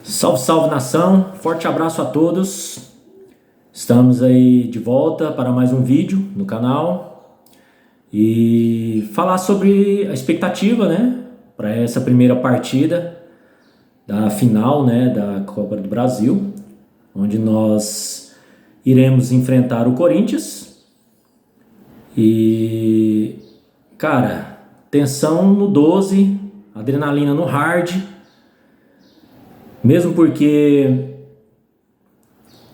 Salve, salve nação, forte abraço a todos. Estamos aí de volta para mais um vídeo no canal e falar sobre a expectativa, né, para essa primeira partida da final, né, da Copa do Brasil, onde nós iremos enfrentar o Corinthians. E cara, tensão no 12, adrenalina no hard. Mesmo porque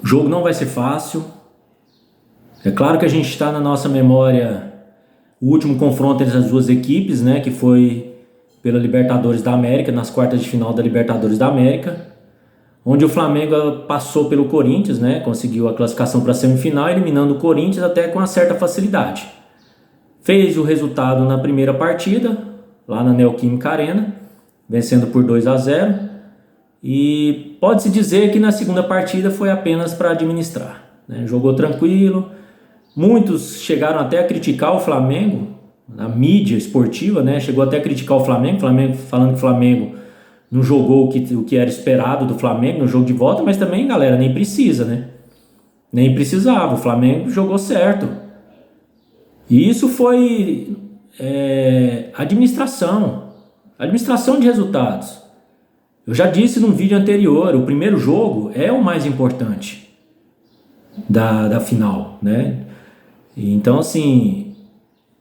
o jogo não vai ser fácil. É claro que a gente está na nossa memória o último confronto entre as duas equipes, né, que foi pela Libertadores da América, nas quartas de final da Libertadores da América, onde o Flamengo passou pelo Corinthians, né, conseguiu a classificação para a semifinal, eliminando o Corinthians até com uma certa facilidade. Fez o resultado na primeira partida, lá na Neoquímica Arena, vencendo por 2-0. E pode-se dizer que na segunda partida foi apenas para administrar, né? Jogou tranquilo. Muitos chegaram até a criticar o Flamengo, na mídia esportiva, né? Chegou até a criticar o Flamengo falando que o Flamengo não jogou o que era esperado do Flamengo no jogo de volta, mas também, galera, nem precisa, né? Nem precisava, o Flamengo jogou certo. E isso foi administração de resultados. Eu já disse num vídeo anterior, o primeiro jogo é o mais importante da final, né? Então, assim,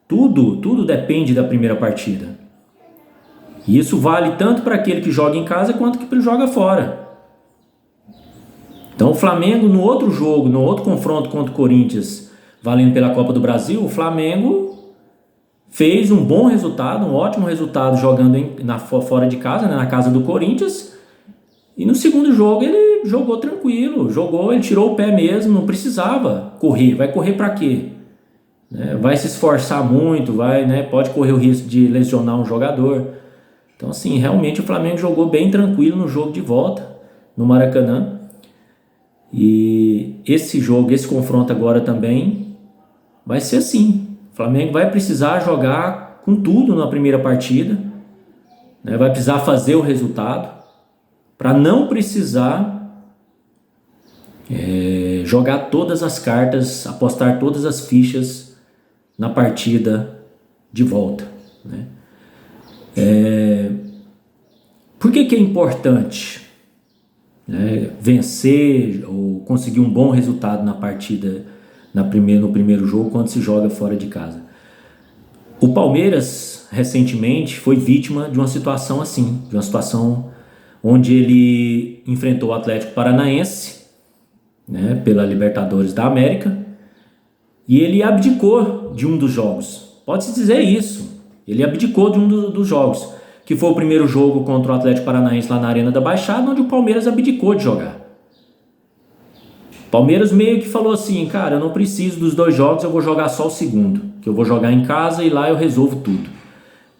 tudo depende da primeira partida. E isso vale tanto para aquele que joga em casa quanto que joga fora. Então, o Flamengo, no outro jogo, no outro confronto contra o Corinthians, valendo pela Copa do Brasil, o Flamengo fez um bom resultado, um ótimo resultado jogando fora de casa, né, na casa do Corinthians. E no segundo jogo ele jogou tranquilo, ele tirou o pé mesmo, não precisava correr. Vai correr para quê? Vai se esforçar muito, pode correr o risco de lesionar um jogador. Então, assim, realmente o Flamengo jogou bem tranquilo no jogo de volta, no Maracanã. E esse confronto agora também vai ser assim. O Flamengo vai precisar jogar com tudo na primeira partida, né? Vai precisar fazer o resultado para não precisar jogar todas as cartas, apostar todas as fichas na partida de volta, né? Por que é importante, né, vencer ou conseguir um bom resultado na partida no primeiro jogo quando se joga fora de casa? O Palmeiras recentemente foi vítima de uma situação assim, de uma situação onde ele enfrentou o Atlético Paranaense, né, pela Libertadores da América, e ele abdicou de um dos jogos. Pode-se dizer isso, ele abdicou de um dos jogos, que foi o primeiro jogo contra o Atlético Paranaense lá na Arena da Baixada, onde o Palmeiras abdicou de jogar. Palmeiras meio que falou assim, cara, eu não preciso dos dois jogos, eu vou jogar só o segundo, que eu vou jogar em casa e lá eu resolvo tudo.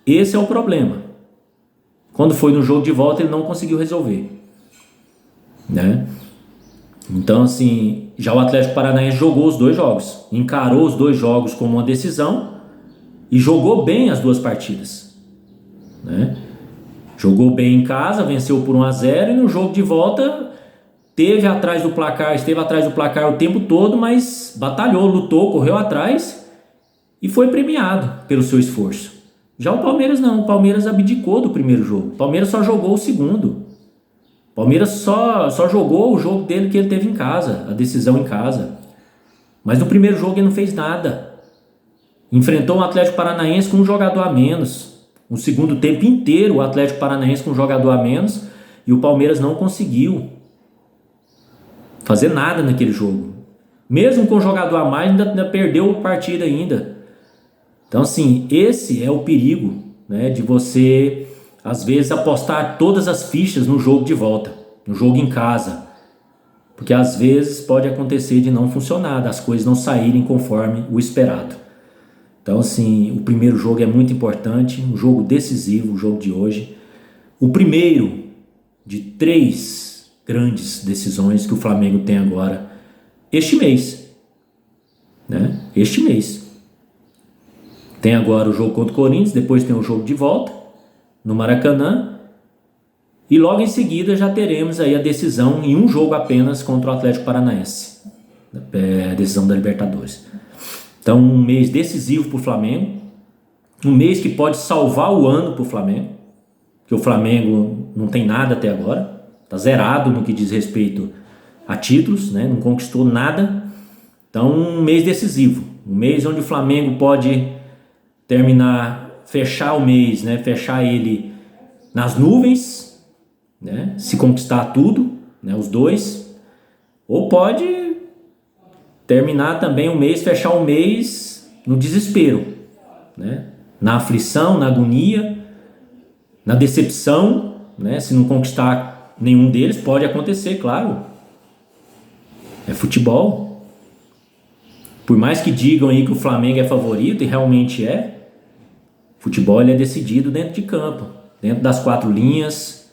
Esse é o problema. Quando foi no jogo de volta ele não conseguiu resolver, né? Então, assim, já o Atlético Paranaense jogou os dois jogos, encarou os dois jogos como uma decisão e jogou bem as duas partidas, né? Jogou bem em casa, venceu por 1-0 e no jogo de volta esteve atrás do placar o tempo todo, mas batalhou, lutou, correu atrás e foi premiado pelo seu esforço. Já o Palmeiras não, o Palmeiras abdicou do primeiro jogo, o Palmeiras só jogou o segundo. O Palmeiras só jogou o jogo dele que ele teve em casa, a decisão em casa. Mas no primeiro jogo ele não fez nada. Enfrentou o Atlético Paranaense com um jogador a menos. No segundo tempo inteiro o Atlético Paranaense com um jogador a menos e o Palmeiras não conseguiu fazer nada naquele jogo. Mesmo com o jogador a mais, ainda perdeu a partida ainda. Então, assim, esse é o perigo, né, de você, às vezes, apostar todas as fichas no jogo de volta, no jogo em casa. Porque, às vezes, pode acontecer de não funcionar, das coisas não saírem conforme o esperado. Então, assim, o primeiro jogo é muito importante, um jogo decisivo, o jogo de hoje. O primeiro de 3 grandes decisões que o Flamengo tem agora este mês, né? Este mês tem agora o jogo contra o Corinthians, depois tem o jogo de volta no Maracanã E logo em seguida já teremos aí a decisão em um jogo apenas contra o Atlético Paranaense, a decisão da Libertadores. Então, um mês decisivo para o Flamengo, um mês que pode salvar o ano para o Flamengo, porque o Flamengo não tem nada até agora, está zerado no que diz respeito a títulos, né? Não conquistou nada. Então, um mês decisivo, um mês onde o Flamengo pode terminar, fechar o mês, né? Fechar ele nas nuvens, né? Se conquistar tudo, né? Os dois, ou pode terminar também o mês, fechar o mês no desespero, né? Na aflição, na agonia, na decepção, né? Se não conquistar nenhum deles, pode acontecer, claro. É futebol. Por mais que digam aí que o Flamengo é favorito, e realmente é, futebol ele é decidido dentro de campo, dentro das 4 linhas,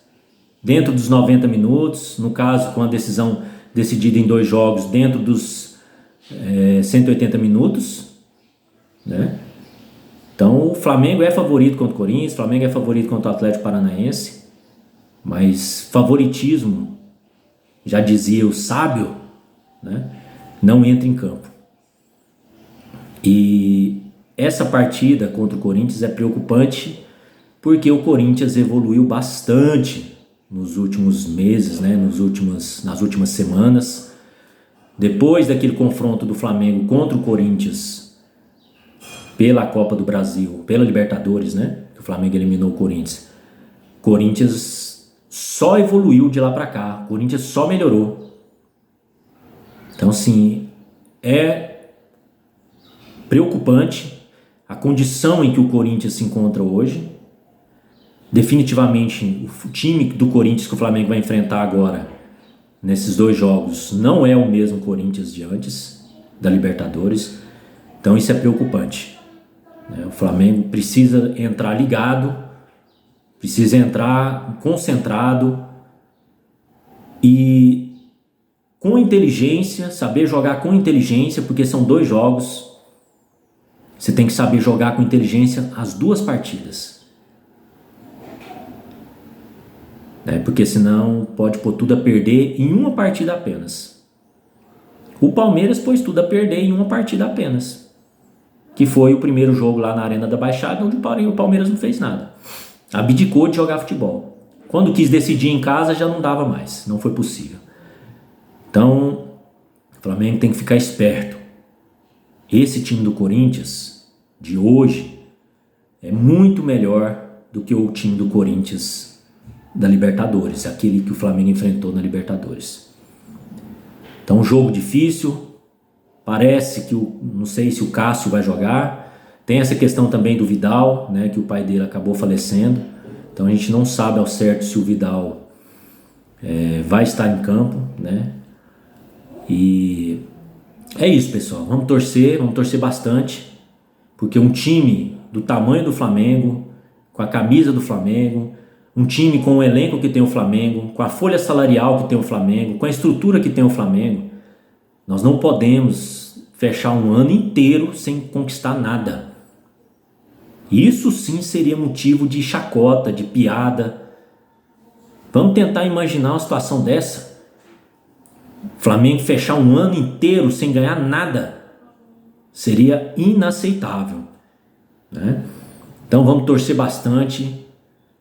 dentro dos 90 minutos, no caso com a decisão decidida em 2 jogos, dentro dos 180 minutos, né? Então o Flamengo é favorito contra o Corinthians, o Flamengo é favorito contra o Atlético Paranaense, mas favoritismo, já dizia o sábio, né? Não entra em campo. E essa partida contra o Corinthians é preocupante porque o Corinthians evoluiu bastante nos últimos meses, né? Nas últimas semanas. Depois daquele confronto do Flamengo contra o Corinthians pela Copa do Brasil, pela Libertadores, né? Que o Flamengo eliminou o Corinthians. Corinthians só evoluiu de lá para cá. O Corinthians só melhorou. Então, assim, é preocupante a condição em que o Corinthians se encontra hoje. Definitivamente, o time do Corinthians que o Flamengo vai enfrentar agora, nesses 2 jogos, não é o mesmo Corinthians de antes, da Libertadores. Então isso é preocupante. O Flamengo precisa entrar ligado, precisa entrar concentrado e com inteligência, saber jogar com inteligência, porque são 2 jogos. Você tem que saber jogar com inteligência as 2 partidas. Porque senão pode pôr tudo a perder em uma partida apenas. O Palmeiras pôs tudo a perder em uma partida apenas, que foi o primeiro jogo lá na Arena da Baixada, onde o Palmeiras não fez nada, abdicou de jogar futebol. Quando quis decidir em casa já não dava mais, não foi possível. Então o Flamengo tem que ficar esperto. Esse time do Corinthians de hoje é muito melhor do que o time do Corinthians da Libertadores, aquele que o Flamengo enfrentou na Libertadores. Então, um jogo difícil. Parece que não sei se o Cássio vai jogar. Tem essa questão também do Vidal, né, que o pai dele acabou falecendo. Então a gente não sabe ao certo se o Vidal vai estar em campo, né? E é isso, pessoal. Vamos torcer bastante, porque um time do tamanho do Flamengo, com a camisa do Flamengo, um time com o elenco que tem o Flamengo, com a folha salarial que tem o Flamengo, com a estrutura que tem o Flamengo, nós não podemos fechar um ano inteiro sem conquistar nada. Isso sim seria motivo de chacota, de piada. Vamos tentar imaginar uma situação dessa. O Flamengo fechar um ano inteiro sem ganhar nada. Seria inaceitável, né? Então vamos torcer bastante.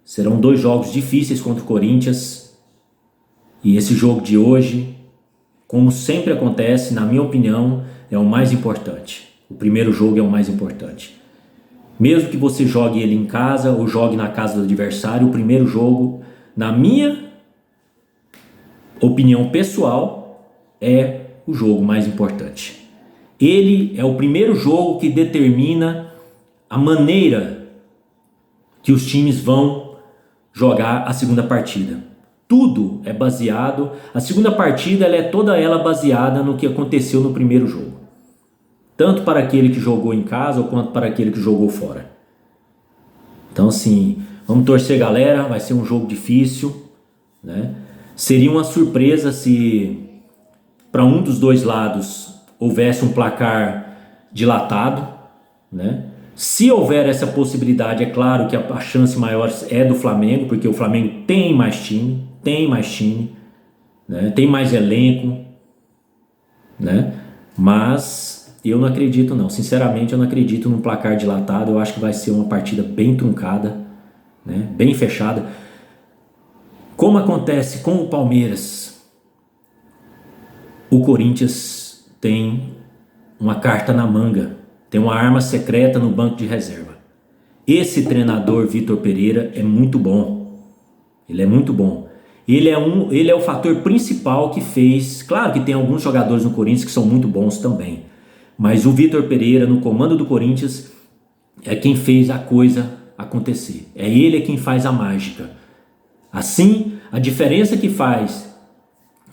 Serão 2 jogos difíceis contra o Corinthians. E esse jogo de hoje, como sempre acontece, na minha opinião, é o mais importante. O primeiro jogo é o mais importante. Mesmo que você jogue ele em casa ou jogue na casa do adversário, o primeiro jogo, na minha opinião pessoal, é o jogo mais importante. Ele é o primeiro jogo que determina a maneira que os times vão jogar a segunda partida. Tudo é baseado, a segunda partida ela é toda ela baseada no que aconteceu no primeiro jogo. Tanto para aquele que jogou em casa, quanto para aquele que jogou fora. Então assim, vamos torcer, galera, vai ser um jogo difícil, né? Seria uma surpresa se para um dos 2 lados houvesse um placar dilatado, né? Se houver essa possibilidade, é claro que a chance maior é do Flamengo, porque o Flamengo tem mais time, né? Tem mais elenco, né? Mas eu não acredito não, sinceramente eu não acredito num placar dilatado. Eu acho que vai ser uma partida bem truncada, né? Bem fechada. Como acontece com o Palmeiras, o Corinthians tem uma carta na manga, tem uma arma secreta no banco de reserva. Esse treinador Vitor Pereira é muito bom. Ele é muito bom. Ele é o fator principal que fez. Claro que tem alguns jogadores no Corinthians que são muito bons também, mas o Vitor Pereira no comando do Corinthians é quem fez a coisa acontecer. Ele quem faz a mágica. Assim, a diferença que faz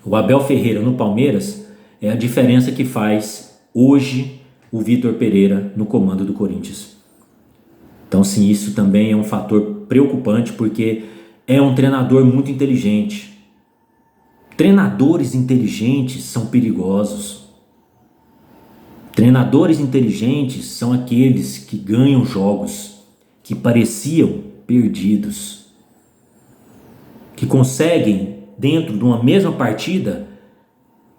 o Abel Ferreira no Palmeiras é a diferença que faz hoje o Vitor Pereira no comando do Corinthians. Então, sim, isso também é um fator preocupante, porque é um treinador muito inteligente. Treinadores inteligentes são perigosos. Treinadores inteligentes são aqueles que ganham jogos que pareciam perdidos, que conseguem, dentro de uma mesma partida,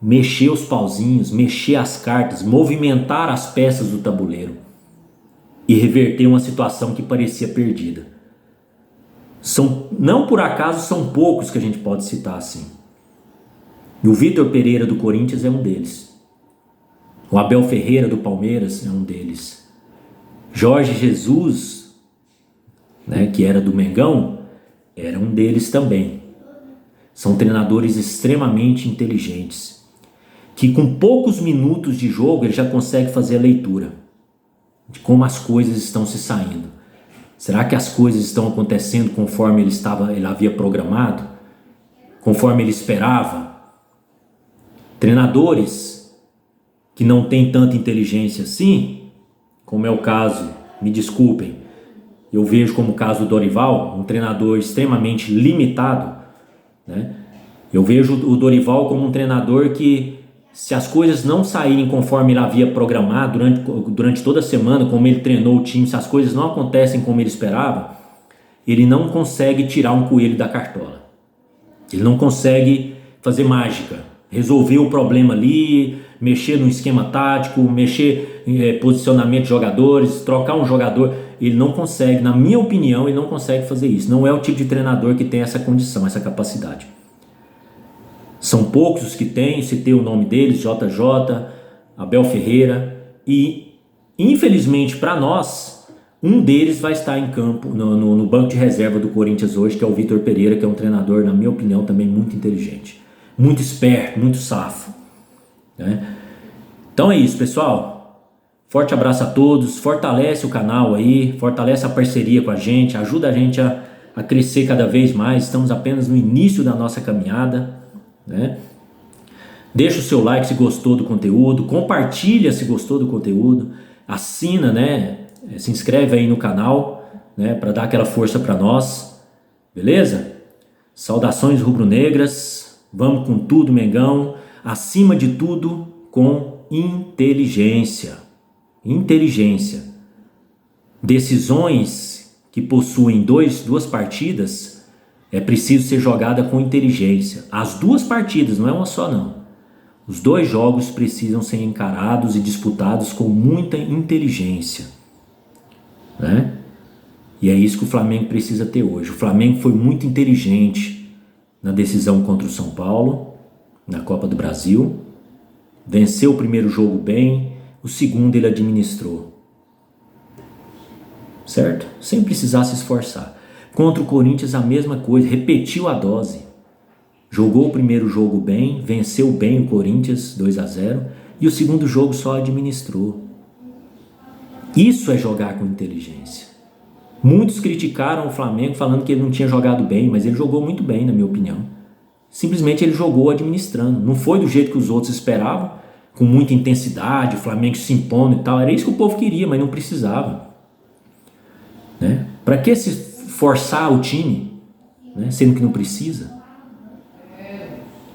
mexer os pauzinhos, mexer as cartas, movimentar as peças do tabuleiro e reverter uma situação que parecia perdida. Não por acaso são poucos que a gente pode citar assim. E o Vitor Pereira do Corinthians é um deles. O Abel Ferreira do Palmeiras é um deles. Jorge Jesus, né, que era do Mengão, era um deles também. São treinadores extremamente inteligentes, que com poucos minutos de jogo ele já consegue fazer a leitura de como as coisas estão se saindo. Será que as coisas estão acontecendo conforme ele havia programado? Conforme ele esperava? Treinadores que não têm tanta inteligência assim, como é o caso, me desculpem, eu vejo como o caso do Dorival, um treinador extremamente limitado, né? Eu vejo o Dorival como um treinador que, se as coisas não saírem conforme ele havia programado durante toda a semana, como ele treinou o time, se as coisas não acontecem como ele esperava, ele não consegue tirar um coelho da cartola. Ele não consegue fazer mágica, resolver o problema ali, mexer no esquema tático, mexer em posicionamento de jogadores, trocar um jogador. Ele não consegue, na minha opinião, ele não consegue fazer isso. Não é o tipo de treinador que tem essa condição, essa capacidade. São poucos os que têm, citei o nome deles, JJ, Abel Ferreira, e infelizmente para nós, um deles vai estar em campo, no banco de reserva do Corinthians hoje, que é o Vitor Pereira, que é um treinador, na minha opinião, também muito inteligente, muito esperto, muito safo, né? Então é isso, pessoal. Forte abraço a todos, fortalece o canal aí, fortalece a parceria com a gente, ajuda a gente a crescer cada vez mais. Estamos apenas no início da nossa caminhada, né? Deixa o seu like se gostou do conteúdo, compartilha se gostou do conteúdo, assina, né? Se inscreve aí no canal, né? Para dar aquela força para nós, beleza? Saudações rubro-negras, vamos com tudo, Mengão, acima de tudo com inteligência. Inteligência. Decisões que possuem duas partidas é preciso ser jogada com inteligência. As duas partidas, não é uma só não. Os dois jogos precisam ser encarados e disputados com muita inteligência, né? E é isso que o Flamengo precisa ter hoje. O Flamengo foi muito inteligente na decisão contra o São Paulo, na Copa do Brasil. Venceu o primeiro jogo bem, o segundo ele administrou, certo? Sem precisar se esforçar. Contra o Corinthians a mesma coisa, repetiu a dose. Jogou o primeiro jogo bem, venceu bem o Corinthians 2-0 e o segundo jogo só administrou. Isso é jogar com inteligência. Muitos criticaram o Flamengo falando que ele não tinha jogado bem, mas ele jogou muito bem, na minha opinião. Simplesmente ele jogou administrando. Não foi do jeito que os outros esperavam, com muita intensidade, o Flamengo se impondo e tal. Era isso que o povo queria, mas não precisava, né? Para que se forçar o time, né, sendo que não precisa?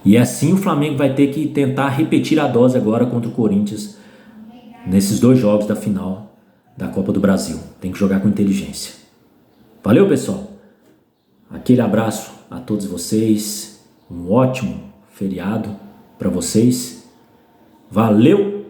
E assim o Flamengo vai ter que tentar repetir a dose agora contra o Corinthians, nesses dois jogos da final da Copa do Brasil. Tem que jogar com inteligência. Valeu, pessoal. Aquele abraço a todos vocês. Um ótimo feriado para vocês. Valeu!